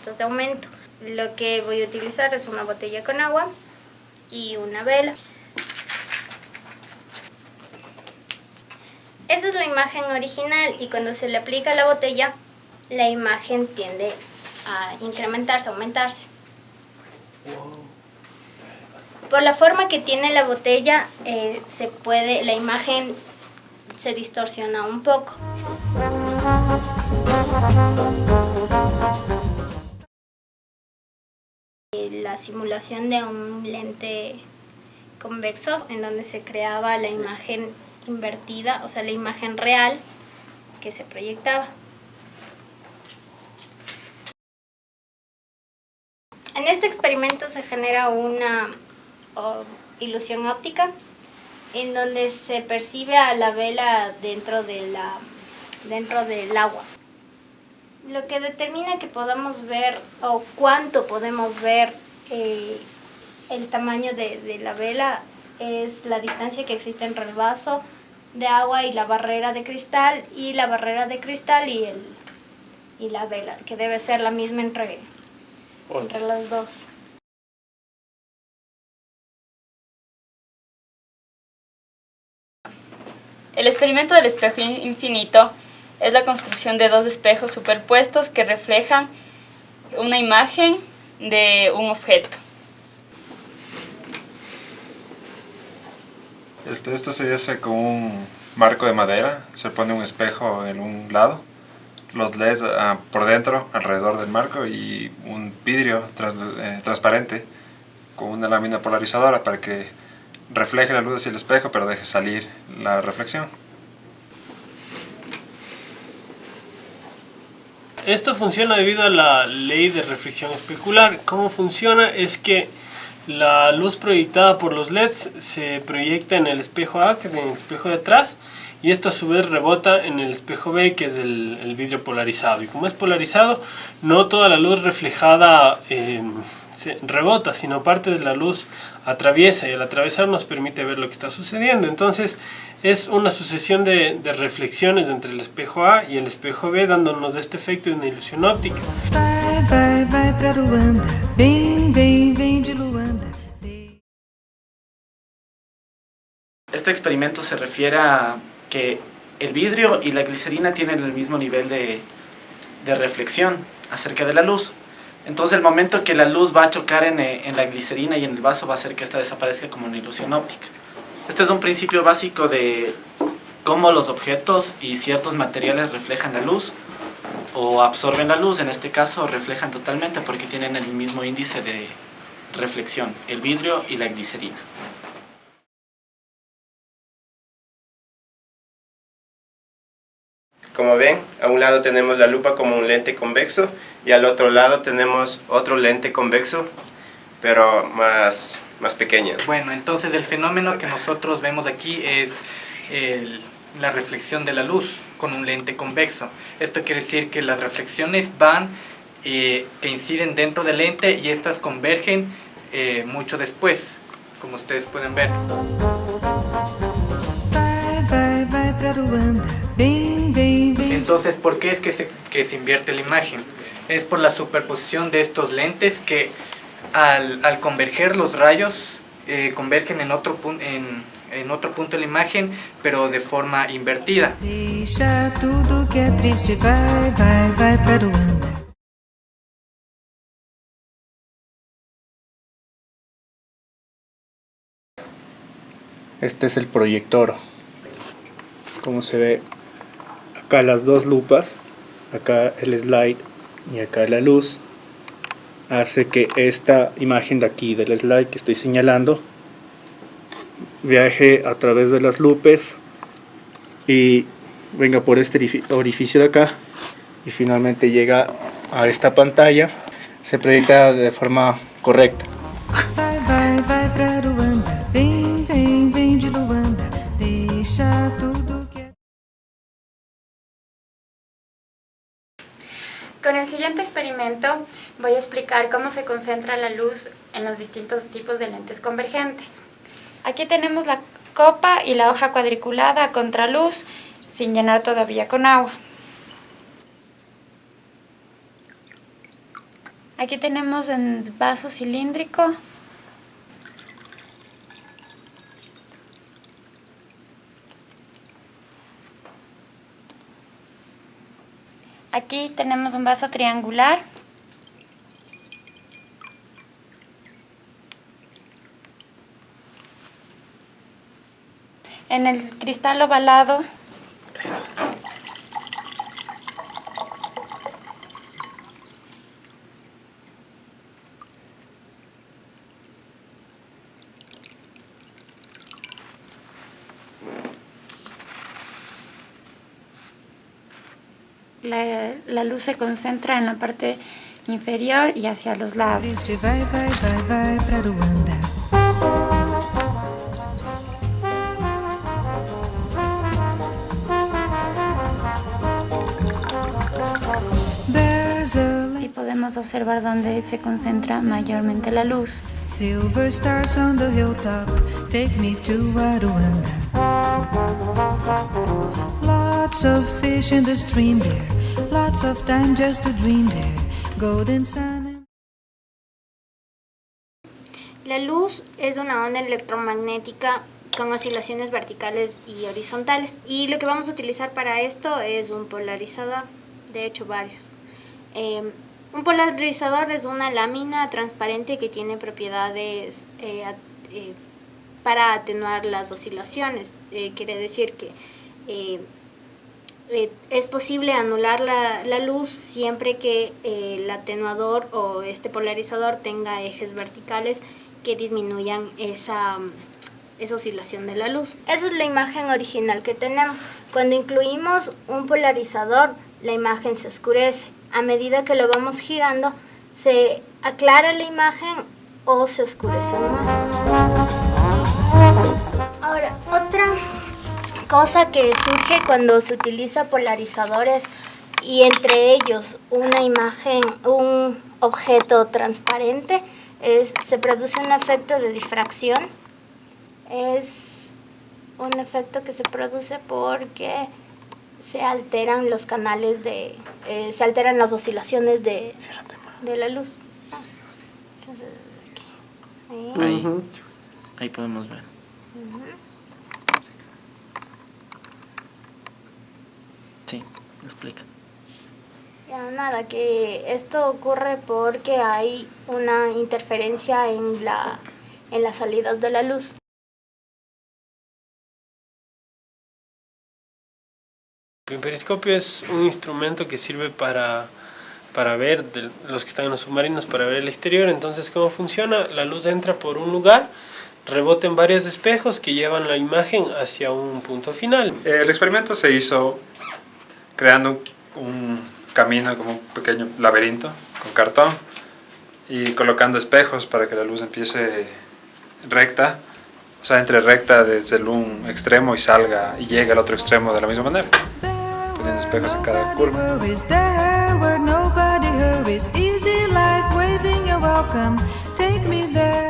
puestos de aumento. Lo que voy a utilizar es una botella con agua y una vela. Esa es la imagen original y cuando se le aplica a la botella, la imagen tiende a incrementarse, a aumentarse. Por la forma que tiene la botella, la imagen se distorsiona un poco. La simulación de un lente convexo en donde se creaba la imagen invertida, o sea, la imagen real que se proyectaba. En este experimento se genera una ilusión óptica en donde se percibe a la vela dentro del agua. Lo que determina que podamos ver o cuánto podemos ver el tamaño de la vela es la distancia que existe entre el vaso de agua y la barrera de cristal, y la barrera de cristal y la vela, que debe ser la misma entre las dos. El experimento del espejo infinito es la construcción de dos espejos superpuestos que reflejan una imagen de un objeto. Esto se hace con un marco de madera, se pone un espejo en un lado, los LEDs por dentro, alrededor del marco, y un vidrio transparente con una lámina polarizadora para que refleje la luz hacia el espejo pero deje salir la reflexión. Esto funciona debido a la ley de reflexión especular. ¿Cómo funciona? Es que la luz proyectada por los LEDs se proyecta en el espejo A, que es en el espejo de atrás, y esto a su vez rebota en el espejo B, que es el vidrio polarizado. Y como es polarizado, no toda la luz reflejada se rebota, sino parte de la luz atraviesa, y al atravesar nos permite ver lo que está sucediendo. Entonces es una sucesión de reflexiones entre el espejo A y el espejo B, dándonos este efecto de una ilusión óptica. Vai pra Luanda, vem de Luanda. Este experimento se refiere a que el vidrio y la glicerina tienen el mismo nivel de reflexión acerca de la luz. Entonces el momento que la luz va a chocar en la glicerina y en el vaso va a hacer que esta desaparezca como una ilusión óptica. Este es un principio básico de cómo los objetos y ciertos materiales reflejan la luz o absorben la luz. En este caso reflejan totalmente porque tienen el mismo índice de reflexión, el vidrio y la glicerina. Como ven, a un lado tenemos la lupa como un lente convexo y al otro lado tenemos otro lente convexo, pero más pequeño. Bueno, entonces el fenómeno que nosotros vemos aquí es la reflexión de la luz con un lente convexo. Esto quiere decir que las reflexiones que inciden dentro del lente, y estas convergen mucho después, como ustedes pueden ver. Vai pra Luanda, vem. Entonces, ¿por qué es que se invierte la imagen? Es por la superposición de estos lentes que al converger los rayos convergen en otro punto de la imagen, pero de forma invertida. Deixa tudo que é triste, vai pra Luanda. Este es el proyector. Como se ve, acá las dos lupas, acá el slide y acá la luz, hace que esta imagen de aquí del slide que estoy señalando viaje a través de las lupes y venga por este orificio de acá y finalmente llega a esta pantalla. Se proyecta de forma correcta. Vai pra Luanda, vem de Luanda, deixa tudo que é. Con el siguiente experimento voy a explicar cómo se concentra la luz en los distintos tipos de lentes convergentes. Aquí tenemos la copa y la hoja cuadriculada a contraluz, sin llenar todavía con agua. Aquí tenemos el vaso cilíndrico. Aquí tenemos un vaso triangular. En el cristal ovalado la luz se concentra en la parte inferior y hacia los lados. Triste vai, vai, vai, vai pra Ruanda. There's a Y podemos observar dónde se concentra mayormente la luz. silver stars on the hilltop, take me to Rwanda. Lots of fish in the stream there, lots of time just to dream there. Golden sun. La luz es una onda electromagnética con oscilaciones verticales y horizontales. Y lo que vamos a utilizar para esto es un polarizador, de hecho varios. Un polarizador es una lámina transparente que tiene propiedades para atenuar las oscilaciones. Quiere decir que es posible anular la luz siempre que el atenuador o este polarizador tenga ejes verticales que disminuyan esa oscilación de la luz. Esa es la imagen original que tenemos. Cuando incluimos un polarizador, la imagen se oscurece. A medida que lo vamos girando, se aclara la imagen o se oscurece más. Ahora, otra cosa que surge cuando se utiliza polarizadores y entre ellos una imagen, un objeto transparente, se produce un efecto de difracción. Es un efecto que se produce porque se alteran los canales se alteran las oscilaciones de la luz. Entonces, aquí. Ahí podemos ver. Sí, explica. Ya nada, que esto ocurre porque hay una interferencia en las salidas de la luz. El periscopio es un instrumento que sirve para ver, los que están en los submarinos, para ver el exterior. Entonces, ¿cómo funciona? La luz entra por un lugar, rebota en varios espejos que llevan la imagen hacia un punto final. El experimento se hizo creando un camino como un pequeño laberinto con cartón y colocando espejos para que la luz empiece recta, o sea, entre recta desde un extremo y salga y llegue al otro extremo de la misma manera, poniendo espejos en cada curva. Worries there where nobody hurries. Easy life, waving you're welcome. Take me there.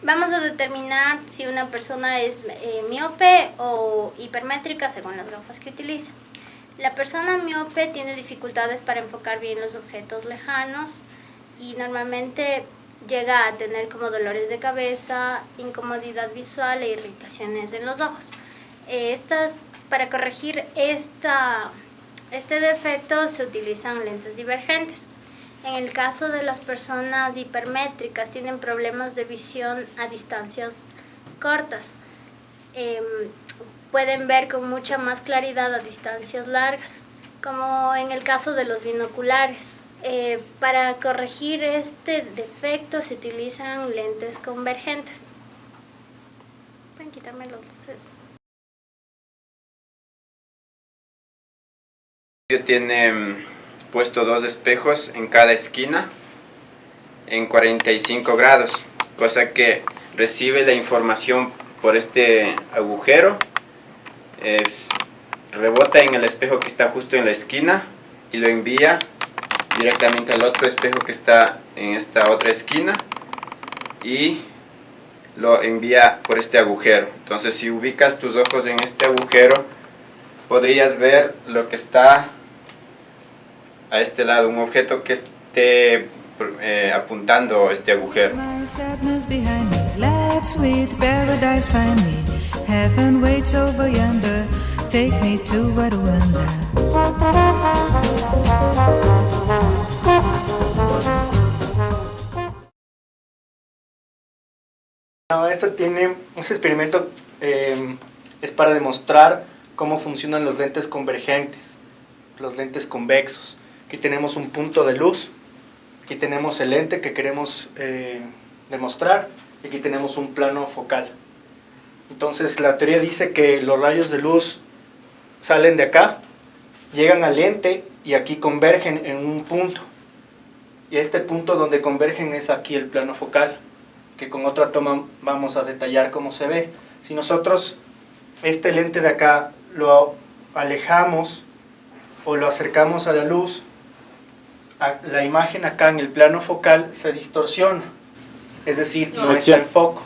Vamos a determinar si una persona es miope o hipermétrica según las gafas que utiliza. La persona miope tiene dificultades para enfocar bien los objetos lejanos y normalmente llega a tener como dolores de cabeza, incomodidad visual e irritaciones en los ojos. Para corregir este defecto se utilizan lentes divergentes. En el caso de las personas hipermétricas tienen problemas de visión a distancias cortas. Pueden ver con mucha más claridad a distancias largas, como en el caso de los binoculares. Para corregir este defecto se utilizan lentes convergentes. Pueden quitarme las luces. Tiene puesto 2 espejos en cada esquina en 45 grados, cosa que recibe la información por este agujero, rebota en el espejo que está justo en la esquina y lo envía directamente al otro espejo que está en esta otra esquina y lo envía por este agujero. Entonces, si ubicas tus ojos en este agujero, podrías ver lo que está a este lado un objeto que esté apuntando este agujero. My sadness behind me, let sweet paradise find me. Heaven waits over yonder, take me to Rwanda. No, este experimento es para demostrar cómo funcionan los lentes convergentes, los lentes convexos. Aquí tenemos un punto de luz, aquí tenemos el lente que queremos demostrar y aquí tenemos un plano focal. Entonces la teoría dice que los rayos de luz salen de acá, llegan al lente y aquí convergen en un punto. Y este punto donde convergen es aquí el plano focal, que con otra toma vamos a detallar cómo se ve. Si nosotros este lente de acá lo alejamos o lo acercamos a la luz, la imagen acá en el plano focal se distorsiona, es decir, no está en foco.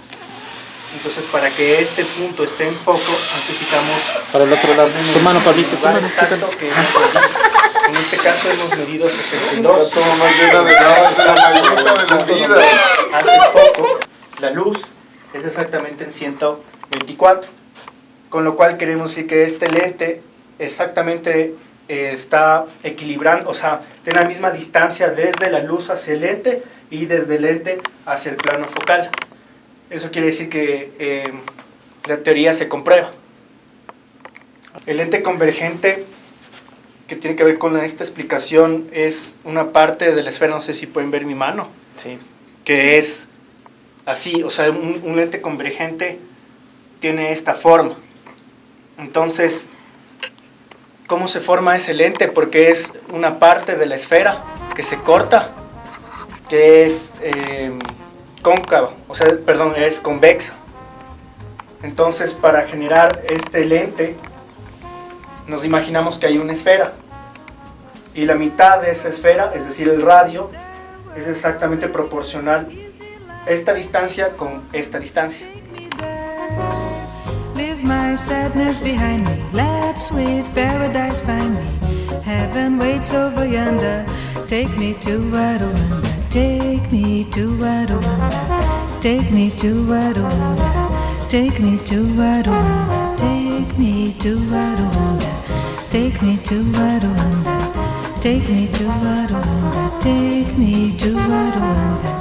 Entonces, para que este punto esté en foco, necesitamos para el otro lado. Tu mano, Pablito. Exacto, que es en este caso hemos medido 62. Hace foco. La luz es exactamente en 124. Con lo cual queremos decir que este lente exactamente está equilibrando, o sea, tiene la misma distancia desde la luz hacia el lente y desde el lente hacia el plano focal. Eso quiere decir que la teoría se comprueba. El lente convergente, que tiene que ver con esta explicación, es una parte de la esfera, no sé si pueden ver mi mano, Sí. que es así, o sea, un lente convergente tiene esta forma. Entonces, ¿cómo se forma ese lente? Porque es una parte de la esfera que se corta, que es cóncava, o sea, perdón, es convexa. Entonces, para generar este lente, nos imaginamos que hay una esfera. Y la mitad de esa esfera, es decir, el radio, es exactamente proporcional esta distancia con esta distancia. Leave my sadness behind me, let sweet paradise find me. Heaven waits over yonder, take me to Rwanda. Take me to Rwanda, take me to Rwanda, take me to Rwanda, take me to Rwanda, take me to Rwanda, take me to Rwanda, take me to Rwanda.